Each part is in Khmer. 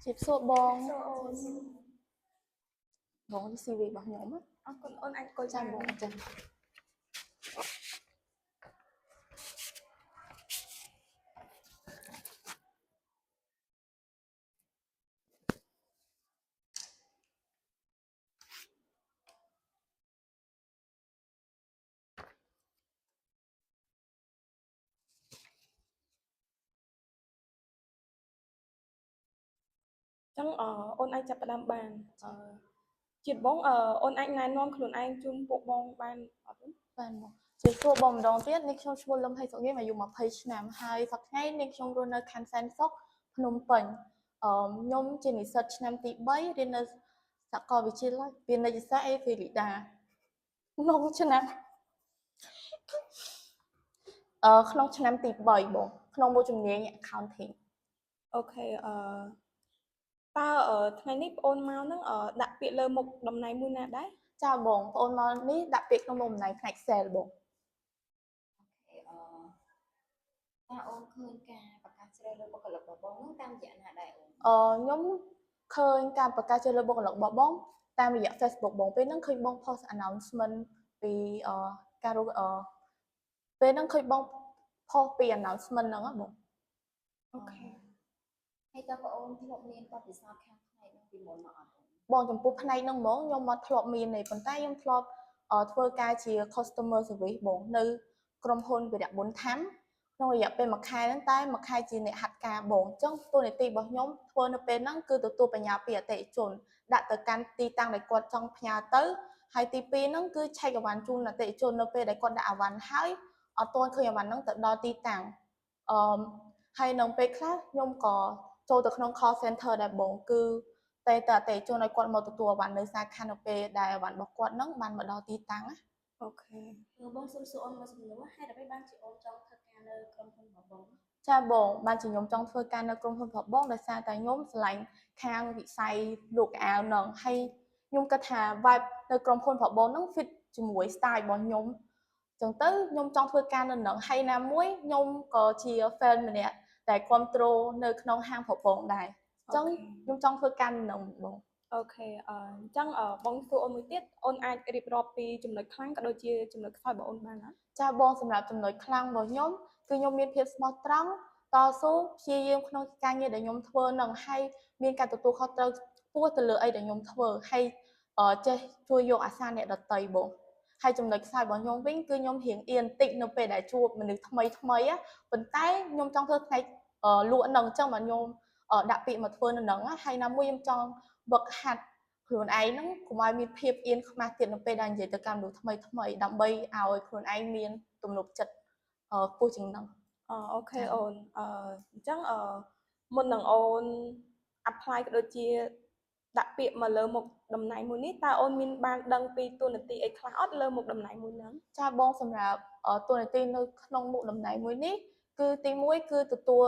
จีบซัวบองសូអូនบองซีวีរបស់ខ្ញុំអរគុណអូនអាចអង្គុយចា បាន បងចាចឹងអូនអាចចាប់ផ្ដើមបានជាបងអូនអាចណែនាំខ្លួនឯងជូនពួកបងបានអត់ទេបានបងជាសួរបងម្ដងទៀតនេះខ្ញុំឈ្មោះលឹមហៃសុកយាមអាយុ20ឆ្នាំហើយសប្តាហ៍ថ្ងៃនេះខ្ញុំរស់នៅខណ្ឌសែនសុខភ្នំពេញខ្ញុំជានិស្សិតឆ្នាំទី3រៀននៅសាកលវិទ្យាល័យពាណិជ្ជសាស្ត្រអេហ្វេលីដាក្នុងឆ្នាំទី3បងក្នុងមួយជំនាញ accounting អូខេតើថ្ងៃនេះបងអូនមកហ្នឹងដាក់ពាក្យលើមុខតំណែងមួយណាដែរចាបងប្អូនមកនេះដាក់ពាក្យក្នុងមុខតំណែងផ្នែក sale បងតើអូនឃើញការប្រកាសជ្រើសរើសបុគ្គលិករបស់បងហ្នឹងតាមរយៈណាដែរអូនខ្ញុំឃើញការប្រកាសជ្រើសរើសបុគ្គលិករបស់បងតាមរយៈ Facebook បងពេលហ្នឹងឃើញបង post announcement ពីការរកពេលហ្នឹងឃើញបង post ពី announcement ហ្នឹងបងអូខេហើយតើបងអូនធ្លាប់មានបទពិសោធន៍ខាងផ្នែកហ្នឹងពីមុនមកអត់បងចំពោះផ្នែកហ្នឹងហ្មងខ្ញុំមកធ្លាប់មានទេប៉ុន្តែខ្ញុំធ្លាប់ធ្វើការជា customer service បងនៅក្រុមហ៊ុនវីរៈប៊ុនថាំក្នុងរយៈពេល1ខែហ្នឹងតែ1ខែជាអ្នកហាត់ការបងអញ្ចឹងតួនាទីរបស់ខ្ញុំធ្វើនៅពេលហ្នឹងគឺទទួលបញ្ញាពីអតិថិជនដាក់ទៅកាន់ទីតាំងដែលគាត់ចង់ផ្ញើទៅហើយទី2ហ្នឹងគឺឆែកអីវ៉ាន់ជូនអតិថិជននៅពេលដែលគាត់ដាក់អីវ៉ាន់ហើយអត់ទាន់ឃើញអីវ៉ាន់ហ្នឹងទៅដល់ទីតាំងហើយនៅពេលខ្លះខ្ញុំក៏ចូលទៅក្នុង call center ដែរបងគឺតែអតិថិជនឲ្យគាត់មកទទួលអីវ៉ាន់នៅសាខានៅពេលដែលអីវ៉ាន់របស់គាត់ហ្នឹងបានមកដល់ទីតាំងណាអូខេបងសុំសួរអូនមួយសំណួរហេតុអ្វីបានជាអូនចង់ធ្វើការនៅក្រុមហ៊ុនរបស់បងចាបងបានជាខ្ញុំចង់ធ្វើការនៅក្រុមហ៊ុនរបស់បងដោយសារតែខ្ញុំស្រឡាញ់ខាងវិស័យលក់កៅអៅហ្នឹងហើយខ្ញុំគិតថា vibe នៅក្រុមហ៊ុនរបស់បងហ្នឹង fit ជាមួយ style របស់ខ្ញុំចឹងទៅខ្ញុំចង់ធ្វើការនៅហ្នឹងហើយណាមួយខ្ញុំក៏ជា fan ម្នាក់ដែលគ្រប់គ្រងនៅក្នុងហាងរបស់បងដែរអញ្ចឹងខ្ញុំចង់ធ្វើការនៅហ្នឹងបងអូខេអញ្ចឹងបងសួរអូនមួយទៀតអូនអាចរៀបរាប់ពីចំណុចខ្លាំងក៏ដូចជាចំណុចខ្សោយរបស់អូនបានណាចាបងសម្រាប់ចំណុចខ្លាំងរបស់ខ្ញុំគឺខ្ញុំមានភាពស្មោះត្រង់តស៊ូព្យាយាមក្នុងការងារដែលខ្ញុំធ្វើនឹងហើយមានការទទួលខុសត្រូវខ្ពស់ទៅលើអីដែលខ្ញុំធ្វើហើយចេះជួយយកអាសាអ្នកដទៃបងហើយចំណុចខ្សោយរបស់ខ្ញុំវិញគឺខ្ញុំរៀងអៀនតិចនៅពេលដែលជួបមនុស្សថ្មីប៉ុន្តែខ្ញុំចង់ធ្វើផ្នែកលក់នឹងអញ្ចឹងបាទខ្ញុំដាក់ពាក្យមកធ្វើនៅនឹងហើយណាមួយខ្ញុំចង់វឹកហាត់ខ្លួនឯងហ្នឹងកុំឲ្យមានភាពអៀនខ្មាស់ទៀតនៅពេលដែលនិយាយទៅកាន់មនុស្សថ្មីដើម្បីឲ្យខ្លួនឯងមានទំនុកចិត្តខ្ពស់ជាងហ្នឹងអូខេអូនអញ្ចឹងមុននឹងអូន apply ក៏ដូចជាដាក់ពាក្យមកលើមុខតំណែងមួយនេះតើអូនមានបានដឹងពីតួនាទីអីខ្លះអត់លើមុខតំណែងមួយហ្នឹងចាបងសម្រាប់តួនាទីនៅក្នុងមុខតំណែងមួយនេះគឺទី1គឺទទួល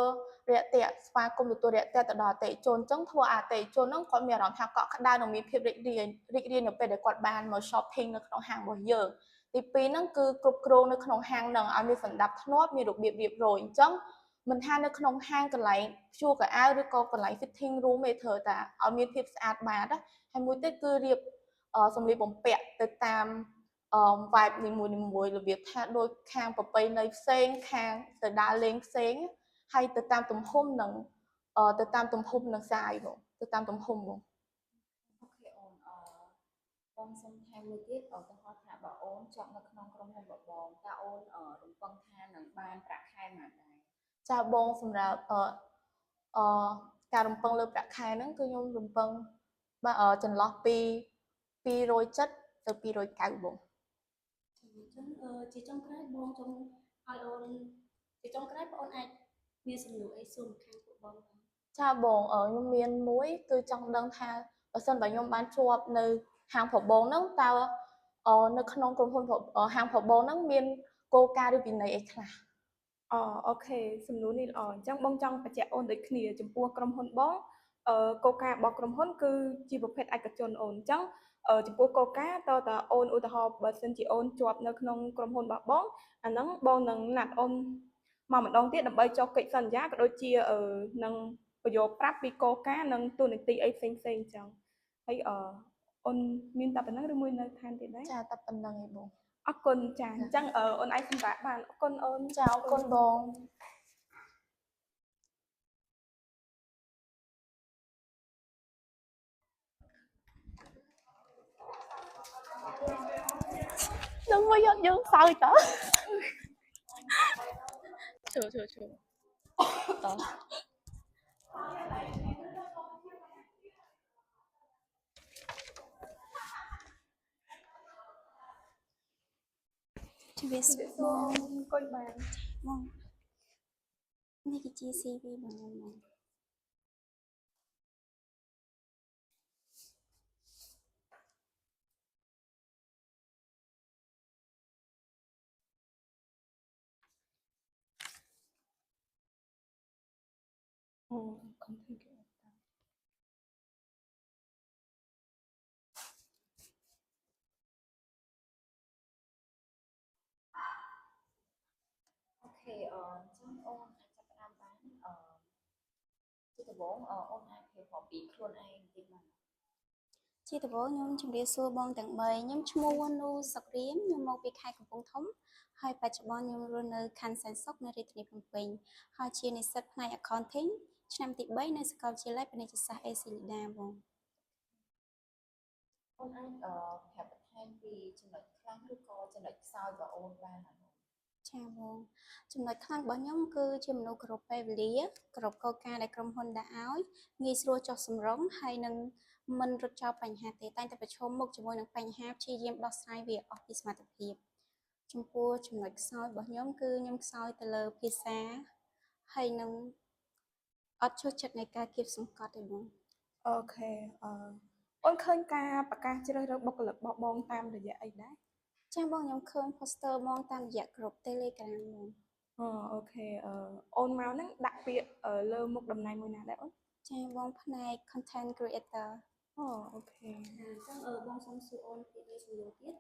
រាក់ទាក់ស្វាគមន៍ទទួលរាក់ទាក់ទៅដល់អតិថិជនអញ្ចឹងធ្វើឲ្យអតិថិជនហ្នឹងគាត់មានអារម្មណ៍ថាកក់ក្ដៅនិងមានភាពរីករាយនៅពេលដែលគាត់បានមក shopping នៅក្នុងហាងរបស់យើងទី2ហ្នឹងគឺគ្រប់គ្រងនៅក្នុងហាងហ្នឹងឲ្យមានសណ្ដាប់ធ្នាប់មានរបៀបរៀបរយអញ្ចឹងមិនថានៅក្នុងហាងកន្លែងព្យួរកៅអៅឬក៏កន្លែង fitting room ទេធ្វើតែឲ្យមានភាពស្អាតបាតហើយមួយទៀតគឺរៀបសម្លៀកបំពាក់ទៅតាមvibe នីមួយរបៀបថាដូចខាងប្រពៃណីផ្សេងខាងទៅដើរលេងផ្សេងហើយទៅតាមទំហំនិងsize បងទៅតាមទំហំបងអូខេអូនបងសុំថែមមួយទៀតឧទាហរណ៍ថាបើអូនជាប់នៅក្នុងក្រុមហ៊ុនរបស់បងតើអូនរំពឹងថានឹងបានប្រាក់ខែប៉ុន្មានដែរចាបងសម្រាប់ការរំពឹងលើប្រាក់ខែហ្នឹងគឺខ្ញុំរំពឹងចន្លោះពី270ទៅ290បងអញ្ចឹងជាចុងក្រោយបងចង់ឲ្យអូនជាចុងក្រោយបងអូនអាចមានសំណួរអីសួរខាងពួកបងចាបងខ្ញុំមានមួយគឺចង់ដឹងថាបើសិនបើខ្ញុំបានជាប់នៅហាងប្របងហ្នឹងតើនៅក្នុងក្រុមហ៊ុនហាងប្របងហ្នឹងមានគោលការណ៍ឬវិន័យអីខ្លះអូខេសំណួរនេះល្អអញ្ចឹងបងចង់បញ្ជាក់អូនដូចគ្នាចំពោះក្រុមហ៊ុនបងគោលការណ៍របស់ក្រុមហ៊ុនគឺជាប្រភេទឯកជនអូនអញ្ចឹងចំពោះគោលការណ៍តើអូនឧទាហរណ៍បើសិនជាអូនជាប់នៅក្នុងក្រុមហ៊ុនរបស់បងអាហ្នឹងបងនឹងណាត់អូនមកម្ដងទៀតដើម្បីចុះកិច្ចសន្យាក៏ដូចជានឹងព បញ្យល់ប្រាប់ពីគោលការណ៍និងតួនាទីអីផ្សេងៗអញ្ចឹងហើយអូនមានតែប៉ុណ្ណឹងឬមួយនៅថែមទៀតដែរ ចាតែប៉ុណ្្នឹងឯងបង អរគុណចាអញ្ចឹងអូនអាចសម្រាប់បានអរគុណអូន ចាអរគុណបង នឹងមកយកយើងសើចតើឈឺត ជំរាបសួរ សូមអង្គុយបាន បងនេះគឺជា CV បងខ្ញុំបង content creator អូខេអញ្ចឹងអូនអាចចាប់ផ្ដើមបានជាដំបូងអូនអាចនិយាយពីខ្លួនឯងបន្តិចបាន ជាដំបូងខ្ញុំជំរាបសួរបងទាំង3ខ្ញុំឈ្មោះនូសុករៀមខ្ញុំមកពីខេត្តកំពង់ធំហើយបច្ចុប្បន្នខ្ញុំរស់នៅខណ្ឌសែនសុខនៅរាជធានីភ្នំពេញហើយជានិស្សិតផ្នែក Accounting ឆ្នាំទី3នៅសាកលវិទ្យាល័យពាណិជ្ជសាស្ត្រ AC Lida បង អូនអាចប្រាប់បន្ថែមពីចំណុចខ្លាំងឬក៏ចំណុចខ្សោយរបស់អូនបានណា ចាបងចំណុចខ្លាំងរបស់ខ្ញុំគឺជាមនុស្សគ្រប់ពេលវេលាគ្រប់កលការដែលក្រុមហ៊ុនដាក់ឲ្យងាយស្រួលចុះសម្រុងហើយនឹងមិនរត់ចោលបញ្ហាទេតែងតែប្រឈមមុខជាមួយនឹងបញ្ហាព្យាយាមដោះស្រាយវាអស់ពីសមត្ថភាពចំពោះចំណុចខ្សោយរបស់ខ្ញុំគឺខ្ញុំខ្សោយទៅលើភាសាហើយនឹងអត់ចូលចិត្តនៃការគៀបសង្កត់ទេបង អូខេអូនឃើញការប្រកាសជ្រើសរើសបុគ្គលិករបស់បងតាមរយៈអីដែរ ចាបងខ្ញុំឃើញ poster បងតាមរយៈក្រុម Telegram បង អូខេអូនមកហ្នឹងដាក់ពាក្យលើមុខតំណែងមួយណាដែរអូន ចាបងផ្នែក content creator អូខេ អញ្ចឹងបងសុំសួរអូនពីលើសំណួរទៀត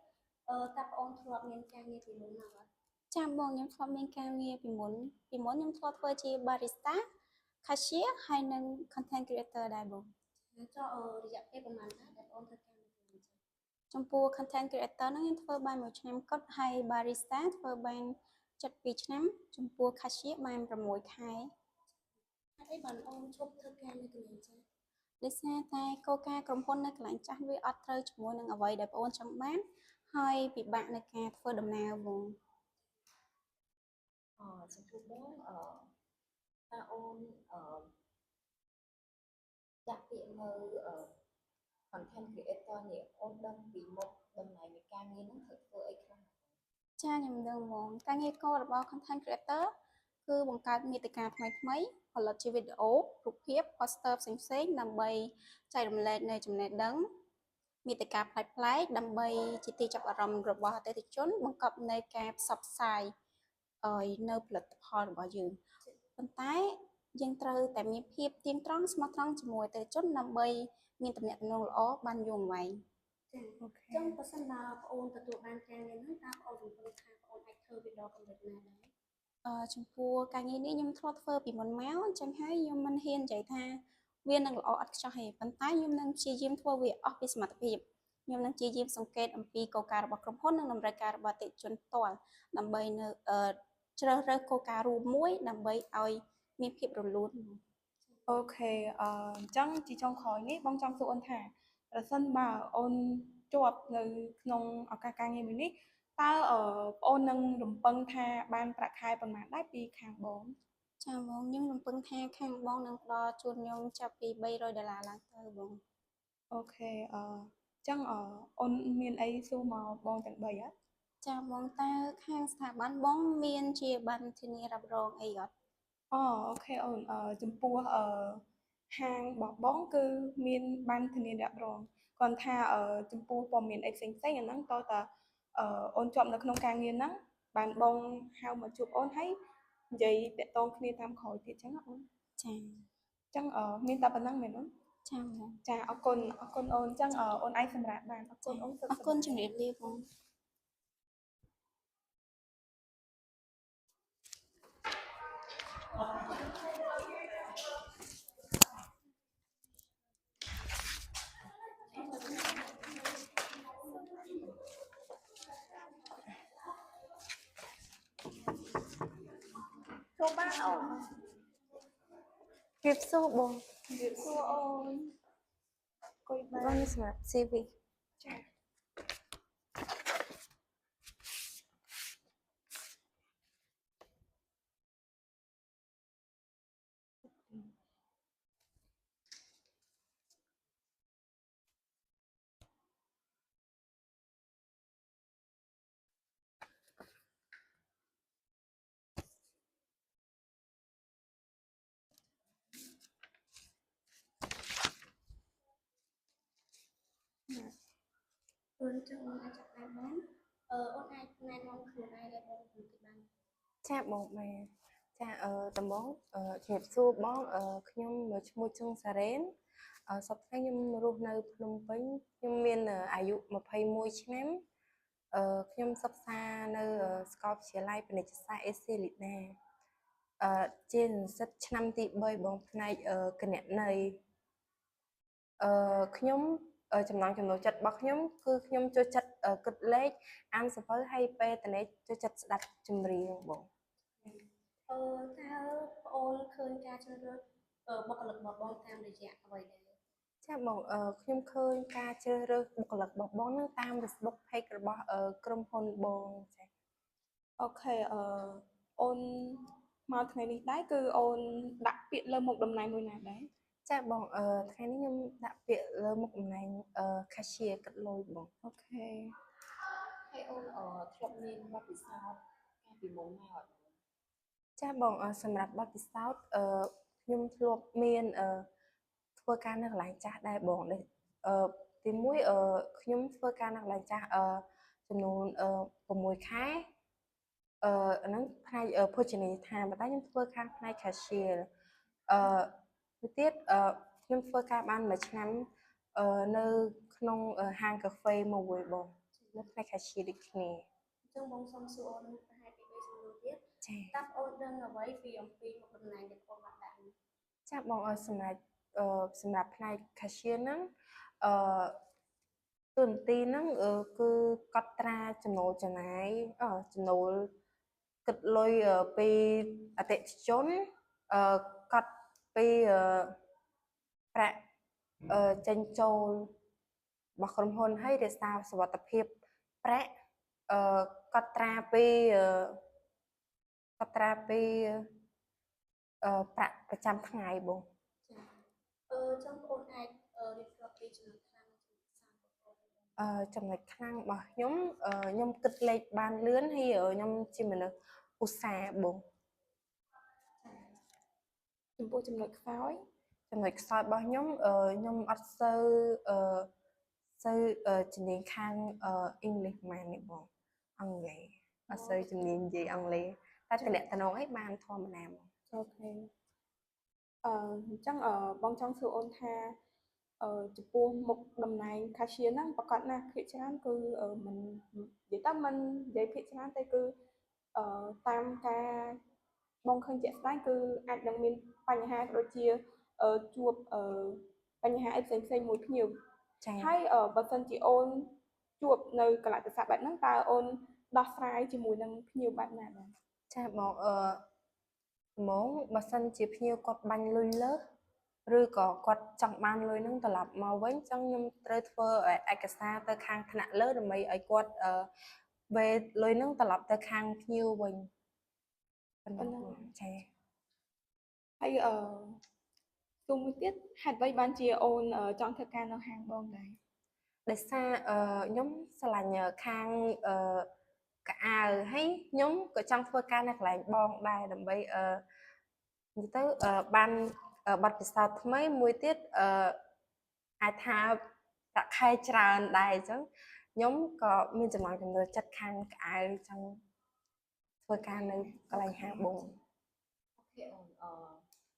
តើបងអូនធ្លាប់មានការងារពីមុនមកអត់ចាបងខ្ញុំធ្លាប់មានការងារពីមុនខ្ញុំធ្លាប់ធ្វើជា barista cashier ហើយនិង content creator ដែរបងចុះរយៈពេលប្រហែលដែរដែលបងធ្វើការងារពីមុនចំពោះ content creator ហ្នឹងខ្ញុំធ្វើបាន1ឆ្នាំគត់ហើយ barista ធ្វើបាន7 ឆ្នាំចំពោះ cashier បាន6ខែហេតុអីបានអូនឈប់ធ្វើការនៅកន្លែងចាស់ដោយសារតែគោលការណ៍ក្រុមហ៊ុននៅកន្លែងចាស់វាអត់ត្រូវជាមួយនឹងអ្វីដែលបងអូនចង់បានហើយពិបាកในការធ្វើដំណើរបង ចំពោះបងតើអូនដាក់ពាក្យនៅ content creator នេះអូនដឹងពីមុខតំណែងនៃការងារហ្នឹងត្រូវធ្វើអីខ្លះ ចាខ្ញុំដឹងហ្មងការងារគោលរបស់ content creator គឺបង្កើតមាតិកាថ្មីៗផលិតជាវីដេអូរូបភាព poster ផ្សេងៗដើម្បីចែករំលែកនៅចំណេះដឹងមាតិកាប្លែកៗដើម្បីជាទីចាប់អារម្មណ៍របស់អតិថិជនបង្កប់នៅការផ្សព្វផ្សាយឲ្យនៅផលិតផលរបស់យើងប៉ុន្តែយើងត្រូវតែមានភាពទៀងត្រង់ស្មោះត្រង់ជាមួយអតិថិជនដើម្បីមានទំនាក់ទំនងល្អបានយូរអង្វែង អូខេ ចឹងបើសិនបើបងអូនទទួលបានការងារហ្នឹងតើបងអូនរំពឹងថាបងអូនអាចធ្វើវាដល់កម្រិតណាដែរចំពោះការងារនេះខ្ញុំធ្លាប់ធ្វើពីមុនមកអញ្ចឹងហើយខ្ញុំមិនហ៊ាននិយាយថាវានឹងល្អឥតខ្ចោះទេប៉ុន្តែខ្ញុំនឹងព្យាយាមធ្វើវាអស់ពីសមត្ថភាពខ្ញុំនឹងព្យាយាមសង្កេតអំពីគោលការណ៍របស់ក្រុមហ៊ុននិងតម្រូវការរបស់អតិថិជនផ្ទាល់ដើម្បីនៅជ្រើសរើសគោលការណ៍រួមមួយដើម្បីឲ្យមានភាពរលូន អូខេអញ្ចឹងជាចុងក្រោយនេះបងចង់សួរអូនថាប្រសិនបើអូនជាប់នៅក្នុងឱកាសការងារមួយនេះតើបងអូននឹងរំពឹងថាបានប្រាក់ខែប៉ុន្មានដែរពីខាងបង ចាបងខ្ញុំរំពឹងថាខាងបងនឹងផ្ដល់ជូនខ្ញុំចាប់ពី$300ឡើងទៅបង អូខេអញ្ចឹងអូនមានអីសួរមកបងទាំង3អត់ ចាបងតើខាងស្ថាប័នបងមានជាប័ណ្ណធានារ៉ាប់រងអីអត់ អូខេអូនចំពោះហាងរបស់បងគឺមានបានធានារ៉ាប់រងគាត់ថាចំពោះព័ត៌មានអីផ្សេងៗអាហ្នឹងតើតើអូនជាប់នៅក្នុងការងារហ្នឹងបានបងហៅមកជួបអូនហើយនិយាយតាក់ទងគ្នាតាមក្រោយទៀតចឹងណាអូន ចា អញ្ចឹងមានតែប៉ុណ្្នឹងមែនអូន ចាបង ចាអរគុណអូនអញ្ចឹងអូនអាចសម្រាប់បានអរគុណអូន អរគុណជំរាបលាបង ចូលបានអូន ជម្រាបសួរបង ជំរាបសួរអូនអង្គុយបា បង ន សម្រាប់ CV ចា៎ អូនចង់អាចចាប់បានអូនអាចណែនាំខ្លួនឯងឲ្យបងបន្តិចបាន ចាបងបានចាដំបងជម្រាបសួរបងខ្ញុំឈ្មោះជឹងសារ៉េនសប្តាហ៍ខ្ញុំរស់នៅភ្នំពេញខ្ញុំមានអាយុ21ឆ្នាំខ្ញុំសិក្សានៅសាកលវិទ្យាល័យពាណិជ្ជសាស្ត្រអេស៊ីលីណាជានិស្សិតឆ្នាំទី3បងផ្នែកគណនេយ្យខ្ញុំចំណង់ចំណូលចិត្តរបស់ខ្ញុំគឺខ្ញុំចូលចិត្តគិតលេខអានសៀវភៅហើយពេលតនេចូលចិត្តស្ដាប់ចម្រៀងបង តើបងអូនឃើញការជ្រើសរើសបុគ្គលិករបស់បងតាមរយៈអ្វីដែរ ចាបងខ្ញុំឃើញការជ្រើសរើសបុគ្គលិករបស់បងនឹងតាម Facebook page របស់ក្រុមហ៊ុនបងចា អូខេអូនមកថ្ងៃនេះដែរគឺអូនដាក់ពាក្យលើមុខតំណែងមួយណាដែរ ចាបងថ្ងៃនេះខ្ញុំដាក់ពាក្យលើមុខតំណែងcashier គិតលុយបង អូខេ ហើយអូនធ្លាប់មានបទពិសោធន៍កាលពីមុនមកអត់ ចាបងសម្រាប់បទពិសោធន៍ខ្ញុំធ្លាប់មានធ្វើការនៅកន្លែងចាស់ដែរបងដែលទីមួយខ្ញុំធ្វើការនៅកន្លែងចាស់ចំនួន6ខែហ្នឹងផ្នែកភោជនីយដ្ឋានប៉ុន្តែខ្ញុំធ្វើខាងផ្នែក cashier មួយទៀតខ្ញុំធ្វើការបានមួយឆ្នាំនៅក្នុងហាងកាហ្វេមួយបងនៅផ្នែក cashier ដូចគ្នា អញ្ចឹងបងសុំសួរអូនប្រហែលពី3សំណួរទៀត ចា តើអូនដឹងអ្វីពីអំពីមុខតំណែងដែលបងបានដាក់នេះ ចាបងសម្រាប់ផ្នែក cashier ហ្នឹងទូនទីហ្នឹងគឺកត់ត្រាចំណូលចំណាយចំណូលគិតលុយពីអតិថិជនកត់ពីប្រាក់ចេញចូលរបស់ក្រុមហ៊ុនហើយរក្សាសុវត្ថិភាពប្រាក់កត់ត្រាពីប្រាក់ប្រចាំថ្ងៃបង ចា៎ចឹងបងអាចរៀបរាប់ពីចំណុចខ្លាំងនិងចំណុចខ្សោយរបស់បង ចំណុចខ្លាំងរបស់ខ្ញុំខ្ញុំគិតលេខបានលឿនហើយខ្ញុំជាមនុស្សឧស្សាហ៍បង ចំពោះចំណុចខ្សោយ ចំណុចខ្សោយរបស់ខ្ញុំខ្ញុំអត់សូវជំនាញខាងEnglish ប៉ុន្មានទេបងអង់គ្លេសអត់សូវជំនាញនិយាយអង់គ្លេសតែតំណែងឲ្យបានធម្មតាបង អូខេអញ្ចឹងបងចង់សួរអូនថាចំពោះមុខតំណែង cashier ហ្នឹងប្រកាសណាស់ភាគច្រើនគឺមិននិយាយទៅមិននិយាយភាគច្រើនទេគឺតាមការបងឃើញជាក់ស្ដែងគឺអាចនឹងមានបញ្ហាក៏ដូចជាជួបបញ្ហាអីផ្សេងៗមួយភ្ញៀវ ចា៎ ហើយបើសិនជាអូនជួបនៅកលៈទេសៈបែបហ្នឹងតើអូនដោះស្រាយជាមួយនឹងភ្ញៀវបែបណាដែរ ចាបងហ្មងបើសិនជាភ្ញៀវគាត់បាញ់លុយលើសឬក៏គាត់ចង់បានលុយហ្នឹងត្រឡប់មកវិញអញ្ចឹងខ្ញុំត្រូវធ្វើឯកសារទៅខាងថ្នាក់លើដើម្បីឲ្យគាត់វេលុយហ្នឹងត្រឡប់ទៅខាងភ្ញៀវវិញប៉ុណ្ណឹងចា ហើយទូមួយទៀតហេតុអ្វីបានជាអូនចង់ធ្វើការនៅហាងបងដែរ ដោយសារខ្ញុំឆ្លាញ់ខាងកៅអៅហើយខ្ញុំក៏ចង់ធ្វើការនៅកន្លែងបងដែរដើម្បីនិយាយទៅបានបទពិសោធន៍ថ្មីមួយទៀតអាចថាប្រាក់ខែច្រើនដែរអញ្ចឹងខ្ញុំក៏មានចំណង់ចំណូលចិត្តខាងកៅអៅចង់ធ្វើការនៅកន្លែងហាងបង អូខេអូន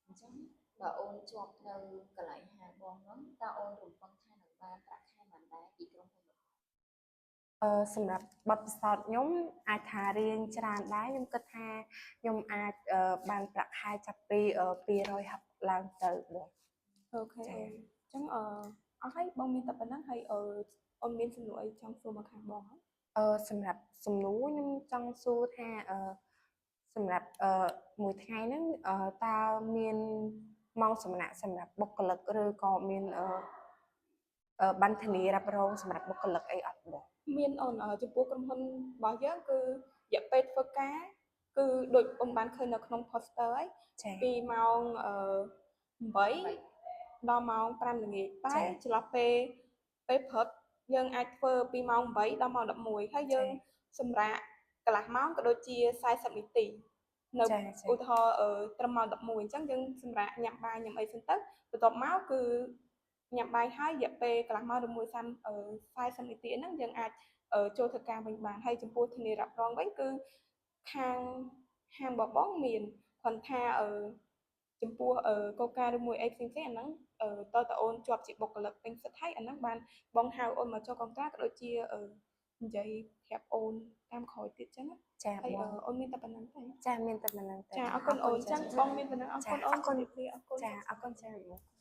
អញ្ចឹងបើអូនជាប់នៅកន្លែងហាងបងហ្នឹងតើអូនរំពឹងថានឹងបានប្រាក់ខែប៉ុន្មានដែរពីក្រុមហ៊ុនរបស់ សម្រាប់បទពិសោធន៍ខ្ញុំអាចថារៀងច្រើនដែរខ្ញុំគិតថាខ្ញុំអាចបានប្រាក់ខែចាប់ពី260ឡើងទៅបង អូខេអញ្ចឹងអស់ហើយបងមានតែប៉ុណ្្នឹងហើយអូនមានសំណួរអីចង់សួរមកខាងបងហើយ សម្រាប់សំណួរខ្ញុំចង់សួរថាស សម្រាប់មួយថ្ងៃហ្នឹងតើមានម៉ោងសម្រាប់បុគ្គលិកឬក៏មានប័ណ្ណធានារ៉ាប់រងសម្រាប់បុគ្គលិកអីអត់បង មានអូនចំពោះក្រុមហ៊ុនរបស់យើងគឺរយៈពេលធ្វើការគឺដូចអូនបានឃើញនៅក្នុង poster ហើយ ចា៎ ពីម៉ោង8ដល់ម៉ោង5ល្ងាចតែ ចា៎ ចន្លោះពេលព្រឹកយើងអាចធ្វើពីម៉ោង8ដល់ម៉ោង11ហើយយើង ចា៎ សម្រាកកន្លះម៉ោងក៏ដូចជា40នាទីនៅ ចា៎ ចា៎ ឧទាហរណ៍ត្រឹមម៉ោង11អញ្ចឹងយើងសម្រាកញ៉ាំបាយញ៉ាំអីសិនទៅបន្ទាប់មកគឺញ៉ាំបាយហើយរយៈពេលកន្លះម៉ោងឬមួយ40នាទីហ្នឹងយើងអាចចូលធ្វើការវិញបានហើយចំពោះធានារ៉ាប់រងវិញគឺខាងបងបងមានគាត់ថាចំពោះកូកាឬមួយអីផ្សេងៗអាហ្នឹងតើតើអូនជាប់ជាបុគ្គលិកពេញសិទ្ធិហើយអាហ្នឹងបានបងហៅអូនមកចូលកងត្រាក៏ដូចជានិយាយប្រាប់អូនតាមក្រោយទៀតចឹងណា ចា ហើយ បង អូនមានតែប៉ុណ្្នឹងទេ ចាមានតែប៉ុណ្្នឹងទេ ចាអរគុណអូនចឹងបងមានប៉ុណ្្នឹងអរគុណអូន អរគុណ ជម្រាបលាអរគុណ ចាអរគុណចាបង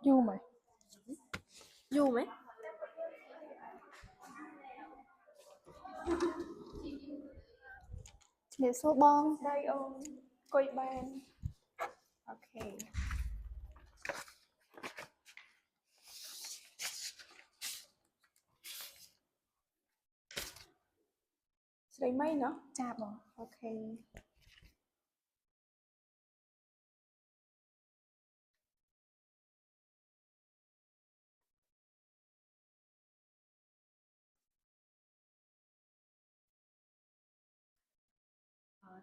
យូរមែន យូរមែន ជំរាបសួរបង ស្ដីអូនអង្គុយបានអូខេស្រីមីណោះ ចាបង អូខេ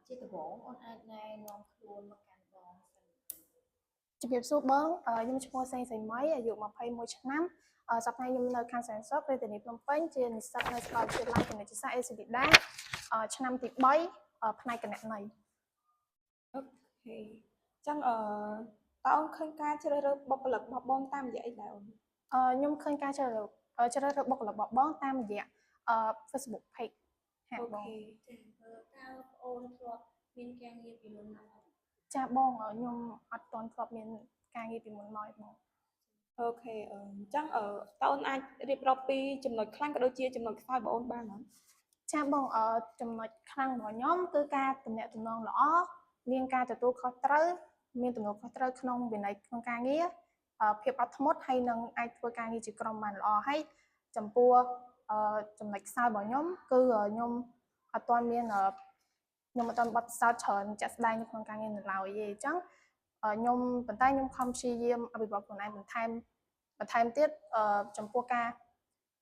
ជាដំបូងអូនអាចណែនាំខ្លួនមកកាន់បងសិន ជំរាបសួរបងខ្ញុំឈ្មោះសេងសីមីអាយុ21ឆ្នាំសប្តាហ៍ខ្ញុំនៅខាងសែនសុខរាជធានីភ្នំពេញជានិស្សិតនៅសាកលវិទ្យាល័យគណិតសាស្ត្រអេស៊ីលីដាឆ្នាំទី3ផ្នែកគណនេយ្យ អូខេចឹងតើអូនឃើញការជ្រើសរើសបុគ្គលិករបស់បងតាមរយៈអីដែរអូន ខ្ញុំឃើញការជ្រើសរើសបុគ្គលិករបស់បងតាមរយៈFacebook page ហាក់ អូ បង ខេ ចាតើប្អូនធ្លាប់មានការងារពីមុនមកអត់ ចាបងខ្ញុំអត់ទាន់ធ្លាប់មានការងារពីមុនមកឯងបង អូខេអញ្ចឹងតើអូនអាចរៀបរាប់ពីចំណុចខ្លាំងក៏ដូចជាចំណុចខ្សោយរបស់អូនបានអត់ ចាបងចំណុចខ្លាំងរបស់ខ្ញុំគឺការទំនាក់ទំនងល្អមានការទទួលខុសត្រូវមានទំនួលខុសត្រូវក្នុងវិន័យក្នុងការងារភាពអត់ធ្មត់ហើយនឹងអាចធ្វើការងារជាក្រុមបានល្អហើយចំពោះចំណុចខ្សោយរបស់ខ្ញុំគឺខ្ញុំអត់ទាន់មានខ្ញុំអត់ទាន់បទពិសោធន៍ច្រើនជាក់ស្ដែងនៅក្នុងការងារនៅឡើយទេអញ្ចឹងខ្ញុំប៉ុន្តែខ្ញុំខំព្យាយាមអភិវឌ្ឍខ្លួនឯងបន្ថែមទៀតចំពោះការ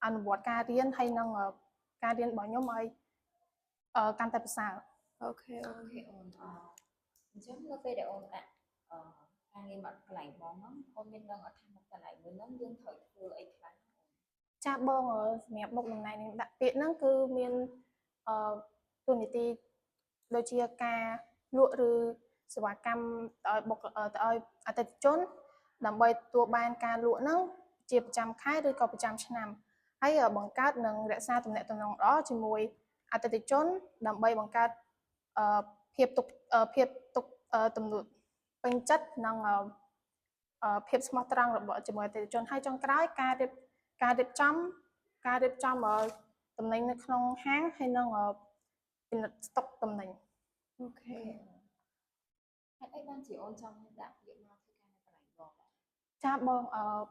អនុវត្តការរៀនហើយនឹងការរៀនរបស់ខ្ញុំឲ្យកាន់តែប្រសើរ អូខេអូ អូ ន ខេអូនអញ្ចឹងនៅពេលដែលអូនដាក់ការងារមកកន្លែងបងហ្នឹងអូនមានដឹងអត់ថាមកកន្លែងមួយហ្នឹងយើងត្រូវធ្វើអីខ្លះ ចាស់បងសម្រាប់មុខតំណែងនេះដាក់ពាក្យហ្នឹងគឺមានទូនីតិដូចជាការលក់ឬសេវាកម្មទៅឲ្យអតិថិជនដើម្បីទទួលបានការលក់ហ្នឹងជាប្រចាំខែឬក៏ប្រចាំឆ្នាំហើយបង្កើតនិងរក្សាទំនាក់ទំនងល្អជាមួយអតិថិជនដើម្បីបង្កើតភាពទុកទំនួលពេញចិត្តនិងភាពស្មោះត្រង់របស់ជាមួយអតិថិជនហើយចុងក្រោយការរៀបចំតំណែងនៅក្នុងហាងហើយនឹងពិនិត្យស្តុកតំណែង អូខេ ហេតុអីបានជាអូនចង់ដាក់ពាក្យមកធ្វើការនៅកន្លែងបងដែរ ចាបង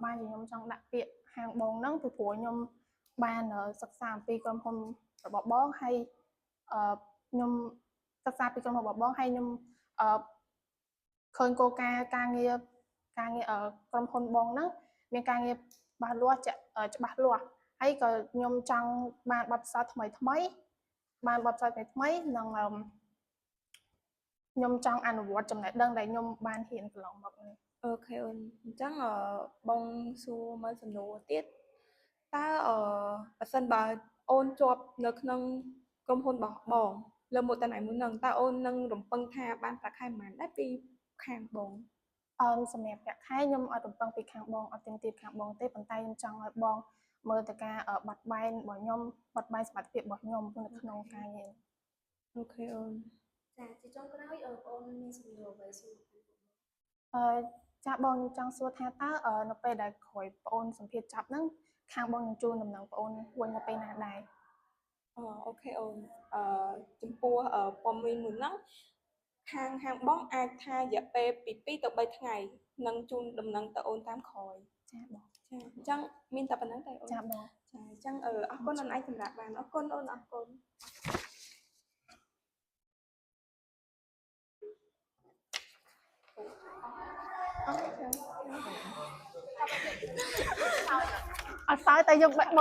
បានជាខ្ញុំចង់ដាក់ពាក្យហាងបងហ្នឹងពីព្រោះខ្ញុំបានសិក្សាអំពីក្រុមហ៊ុនរបស់បងហើយខ្ញុំសិក្សាពីក្រុមហ៊ុនរបស់បងហើយខ្ញុំឃើញគោលការណ៍ការងារក្រុមហ៊ុនបងហ្នឹងមានការងារច្បាស់លាស់ហើយក៏ខ្ញុំចង់បានបទពិសោធន៍ថ្មីនិងខ្ញុំចង់អនុវត្តចំណេះដឹងដែលខ្ញុំបានរៀនកន្លងមកនេះ អូខេអូនអញ្ចឹងបងសួរមកសំណួរទៀតតើបើសិនបើអូនជាប់នៅក្នុងក្រុមហ៊ុនរបស់បងលើមុខតំណែងមួយហ្នឹងតើអូននឹងរំពឹងថាបានប្រាក់ខែប៉ុន្មានដែរពីខាងបង សម្រាប់ប្រាក់ខែខ្ញុំអត់រំពឹងពីខាងបងអត់ទាមទារខាងបងទេប៉ុន្តែខ្ញុំចង់ឲ្យបងមើលទៅការបត់បែនរបស់ខ្ញុំបត់បែនសមត្ថភាពរបស់ខ្ញុំនៅក្នុងការងារ អូខេអូន ចាជាចុងក្រោយបងមានសំណួរអ្វីសួរ អឺចាបងខ្ញុំចង់សួរថាតើនៅពេលដែលក្រោយបងអូនសម្ភារចប់ហ្នឹងខាងបងនឹងជូនដំណឹងបងអូនវិញនៅពេលណាដែរ អូខេអូនចំពោះព័ត៌មានមួយហ្នឹងខាងហាងបងអាចថារយៈពេលពី2ទៅ3ថ្ងៃនឹងជូនដំណឹងទៅអូនតាមក្រោយ ចាបង ចាអញ្ចឹងមានតែប៉ុណ្្នឹងទេអូន ចាបង ចាអញ្ចឹងអរគុណអូនអាចសម្រាប់បានអរគុណអូនអរគុណ អត់សើតែយកបាក់